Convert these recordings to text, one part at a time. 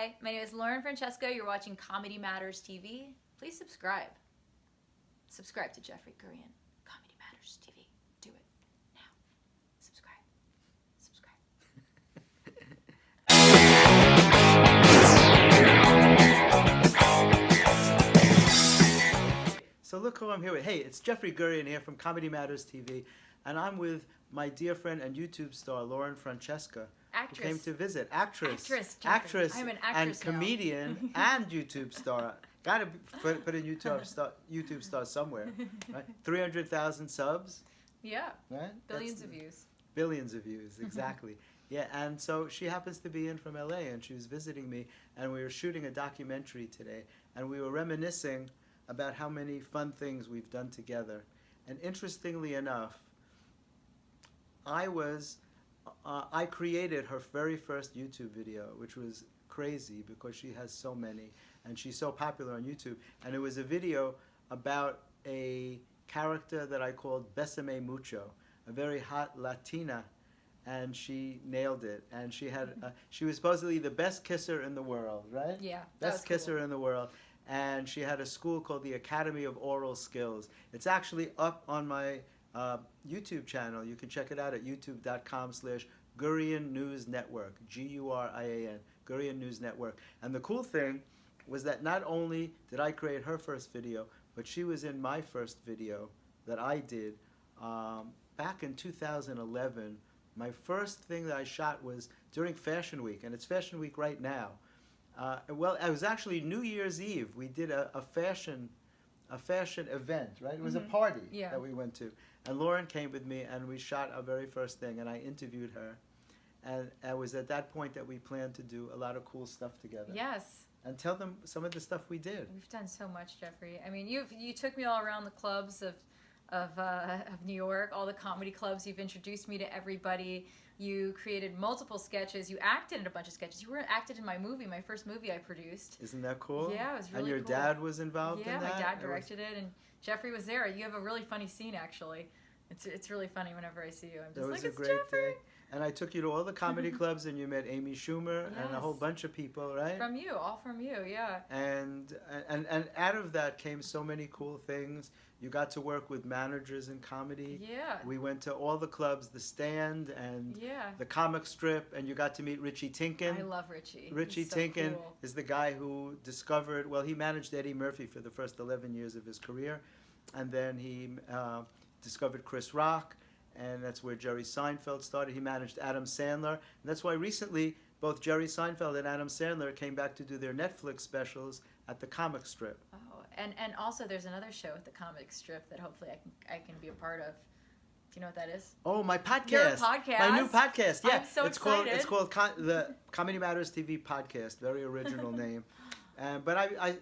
Hi, my name is Lauren Francesca. You're watching Comedy Matters TV. Please subscribe. Subscribe to Jeffrey Gurian. Comedy Matters TV. Do it now. Subscribe. Subscribe. So look who I'm here with. Hey, it's Jeffrey Gurian here from Comedy Matters TV, and I'm with my dear friend and YouTube star Lauren Francesca, Actress. who came to visit. Actress, I'm an actress and comedian and YouTube star. Gotta put a YouTube star somewhere, right? 300,000 subs. Yeah. Right. Billions of views. Billions of views, exactly. Yeah, and so she happens to be in from LA, and she was visiting me, and we were shooting a documentary today, and we were reminiscing about how many fun things we've done together. And interestingly enough, I created her very first YouTube video, which was crazy because she has so many, and she's so popular on YouTube. And it was a video about a character that I called Besame Mucho, a very hot Latina, and she nailed it. And she had, she was supposedly the best kisser in the world, right? Yeah, best kisser in the world. And she had a school called the Academy of Oral Skills. It's actually up on my YouTube channel. You can check it out at youtube.com/Gurian News Network, Gurian, Gurian News Network. And the cool thing was that not only did I create her first video, but she was in my first video that I did back in 2011. My first thing that I shot was during Fashion Week, and it's Fashion Week right now. Well, it was actually New Year's Eve. We did a fashion event, right? It was a party that we went to. And Lauren came with me, and we shot our very first thing, and I interviewed her. And it was at that point that we planned to do a lot of cool stuff together. Yes. And tell them some of the stuff we did. We've done so much, Jeffrey. I mean, you took me all around the clubs of New York, all the comedy clubs. You've introduced me to everybody. You created multiple sketches. You acted in a bunch of sketches. You were acted in my movie, my first movie I produced. Isn't that cool? Yeah, it was really cool. And your dad was involved in that? Yeah, my dad directed it, and Jeffrey was there. You have a really funny scene, actually. It's really funny whenever I see you. I'm just like, it's Jeffrey. Day. And I took you to all the comedy clubs, and you met Amy Schumer and a whole bunch of people, right? All from you, yeah. And out of that came so many cool things. You got to work with managers in comedy. Yeah. We went to all the clubs, The Stand and the Comic Strip, and you got to meet Richie Tinkin. I love Richie. Richie He's Tinkin so cool. is the guy who discovered, well, he managed Eddie Murphy for the first 11 years of his career, and then he discovered Chris Rock, and that's where Jerry Seinfeld started. He managed Adam Sandler, and that's why recently both Jerry Seinfeld and Adam Sandler came back to do their Netflix specials at the Comic Strip. Oh, and also there's another show at the Comic Strip that hopefully I can be a part of. Do you know what that is? Oh, my podcast. Your podcast. My new podcast. Yeah, I'm so excited. It's called the Comedy Matters TV podcast. Very original name. But I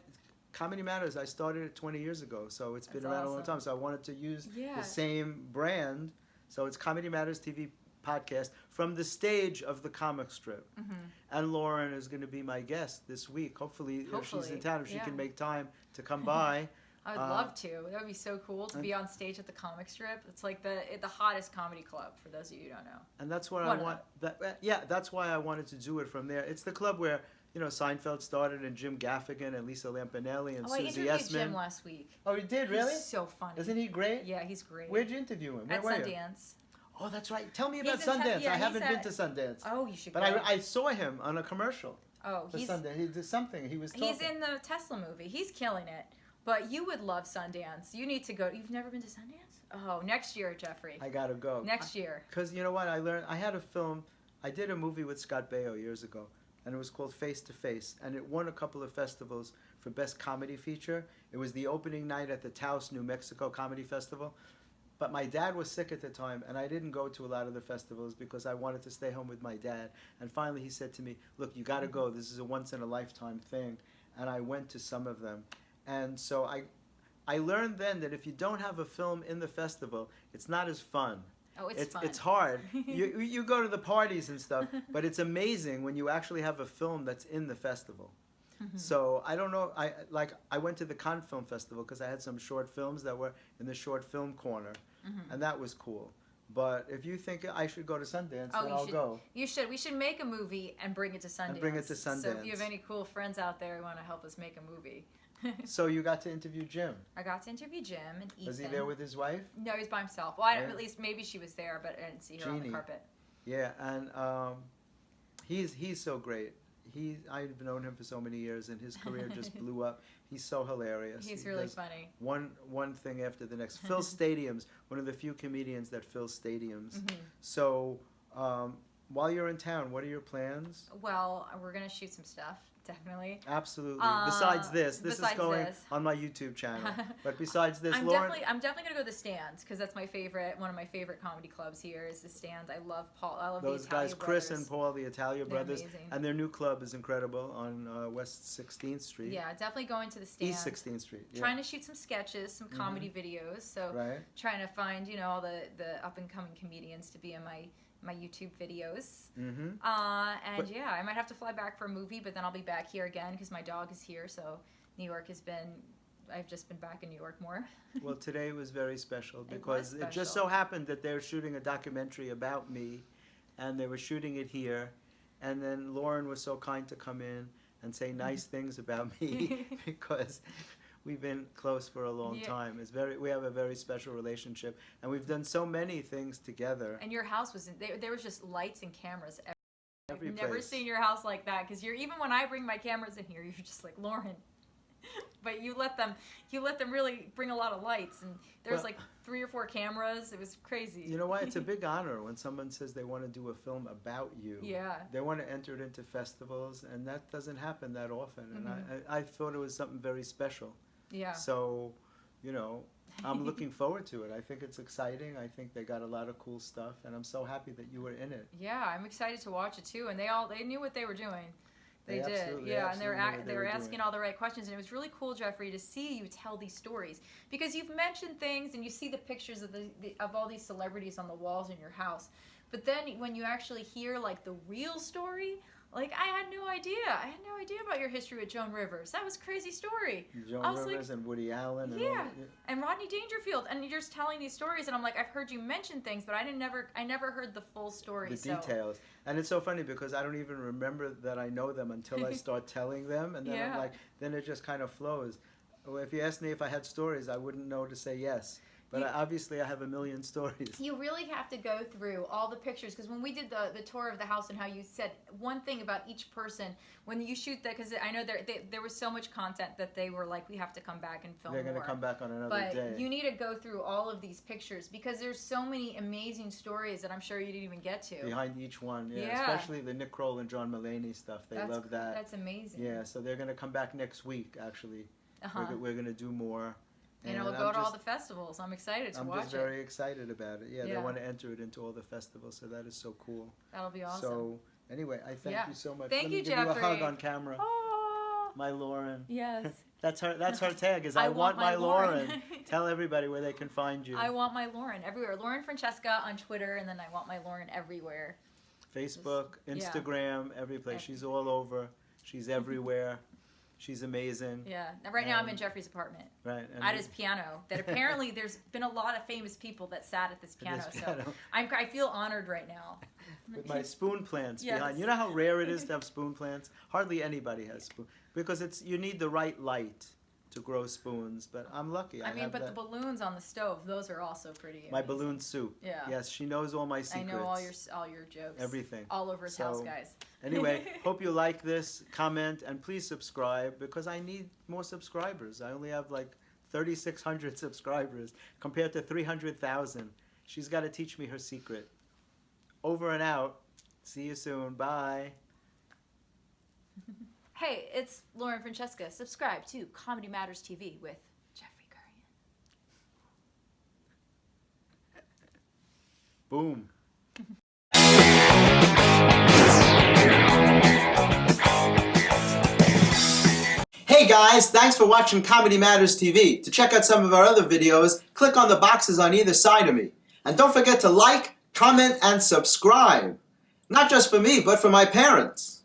Comedy Matters, I started it 20 years ago, so it's been around a long time. So I wanted to use the same brand. So it's Comedy Matters TV podcast from the stage of the Comic Strip. Mm-hmm. And Lauren is going to be my guest this week. Hopefully if she's in town, if she can make time to come by. I would love to. That would be so cool to be on stage at the Comic Strip. It's like the hottest comedy club, for those of you who don't know. And that's what I want. That's why I wanted to do it from there. It's the club where, you know, Seinfeld started, and Jim Gaffigan and Lisa Lampanelli and Susie Essman. I interviewed Jim last week. Oh, you did? Really? He's so funny. Isn't he great? Yeah, he's great. Where'd you interview him? Where at were Sundance. You? Oh, that's right. Tell me about Sundance. I haven't been to Sundance. Oh, you should go. But I saw him on a commercial. Oh, he's Sundance. He did something. He was talking. He's in the Tesla movie. He's killing it. But you would love Sundance. You need to go. You've never been to Sundance? Oh, next year, Jeffrey. I gotta go. Next year. Because you know what? I had a film. I did a movie with Scott Baio years ago, and it was called Face to Face, and it won a couple of festivals for Best Comedy Feature. It was the opening night at the Taos, New Mexico Comedy Festival. But my dad was sick at the time, and I didn't go to a lot of the festivals because I wanted to stay home with my dad. And finally he said to me, look, you got to go. This is a once-in-a-lifetime thing. And I went to some of them. And so I learned then that if you don't have a film in the festival, it's not as fun. Oh, it's fun. It's hard. You go to the parties and stuff, but it's amazing when you actually have a film that's in the festival. Mm-hmm. So I don't know. I went to the Cannes Film Festival because I had some short films that were in the short film corner, and that was cool. But if you think I should go to Sundance, then I'll go. You should. We should make a movie and bring it to Sundance. And bring it to Sundance. So if you have any cool friends out there who want to help us make a movie. So you got to interview Jim. I got to interview Jim and Ethan. Was he there with his wife? No, he was by himself. Well, at least maybe she was there, but I didn't see her on the carpet. Yeah, and he's so great. I've known him for so many years, and his career just blew up. He's so hilarious. He's really funny. One thing after the next. Fills stadiums. One of the few comedians that fills stadiums. Mm-hmm. So while you're in town, what are your plans? Well, we're gonna shoot some stuff. Definitely. Absolutely. Besides this is going on my YouTube channel. But besides this, Lauren, I'm definitely gonna go to the Stand because that's my favorite. One of my favorite comedy clubs here is the Stand. I love Paul. I love those the Italia guys, brothers. Chris and Paul, the Italia brothers, amazing. And their new club is incredible on West 16th Street. Yeah, definitely going to the Stand. East 16th Street. Yeah. Trying to shoot some sketches, some comedy videos. So trying to find all the up and coming comedians to be in my YouTube videos. And I might have to fly back for a movie, but then I'll be back here again because my dog is here. So New York I've just been back in New York more. Well, today was very special because it just so happened that they were shooting a documentary about me, and they were shooting it here. And then Lauren was so kind to come in and say nice things about me because we've been close for a long time. We have a very special relationship, and we've done so many things together. And your house there was just lights and cameras every I've never seen your house like that because even when I bring my cameras in here, you're just like, Lauren. But you let them really bring a lot of lights, and there's like 3 or 4 cameras. It was crazy. You know why? It's a big honor when someone says they want to do a film about you. Yeah. They want to enter it into festivals, and that doesn't happen that often. And I thought it was something very special. Yeah. So, I'm looking forward to it. I think it's exciting. I think they got a lot of cool stuff, and I'm so happy that you were in it. Yeah, I'm excited to watch it too. And they knew what they were doing. They did, and they were asking all the right questions, and it was really cool, Jeffrey, to see you tell these stories because you've mentioned things and you see the pictures of all these celebrities on the walls in your house, but then when you actually hear like the real story, like I had no idea about your history with Joan Rivers. That was a crazy story. Joan Rivers and Woody Allen. And Rodney Dangerfield, and you're just telling these stories, and I'm like, I've heard you mention things, but I never heard the full story. The details. And it's so funny because I don't even remember that I know them until I start telling them, and then I'm like, then it just kind of flows. If you asked me if I had stories, I wouldn't know to say yes. But obviously I have a million stories. You really have to go through all the pictures because when we did the tour of the house and how you said one thing about each person when you shoot that, because I know there was so much content that they were like, we have to come back and film more. They're going to come back on another day. But you need to go through all of these pictures because there's so many amazing stories that I'm sure you didn't even get to. Behind each one, especially the Nick Kroll and John Mulaney stuff. They love that. That's amazing. Yeah, so they're going to come back next week, actually. We're going to do more. And we'll go to all the festivals. I'm excited to watch it. I'm just very excited about it. Yeah, they want to enter it into all the festivals, so that is so cool. That'll be awesome. So, anyway, I thank you so much. Thank you, Jeffrey. Let me give you a hug on camera. Oh. My Lauren. Yes. That's her tag, is I want my Lauren. Tell everybody where they can find you. I want my Lauren everywhere. Lauren Francesca on Twitter, and then I want my Lauren everywhere. Facebook, Instagram, every place. She's all over. She's everywhere. She's amazing. Yeah. Right now I'm in Jeffrey's apartment. Right. At his piano. That apparently there's been a lot of famous people that sat at this piano. So I feel honored right now. With my spoon plants behind. You know how rare it is to have spoon plants? Hardly anybody has spoon. Because you need the right light to grow spoons, but I'm lucky. But the balloons on the stove, those are also pretty amazing. My balloon soup. Yeah. Yes, she knows all my secrets. I know all your jokes. Everything. All over his house, guys. Anyway, hope you like this, comment, and please subscribe because I need more subscribers. I only have like 3,600 subscribers compared to 300,000. She's got to teach me her secret. Over and out. See you soon. Bye. Hey, it's Lauren Francesca. Subscribe to Comedy Matters TV with Jeffrey Gurian. Boom. Hey guys, thanks for watching Comedy Matters TV. To check out some of our other videos, click on the boxes on either side of me. And don't forget to like, comment, and subscribe. Not just for me, but for my parents.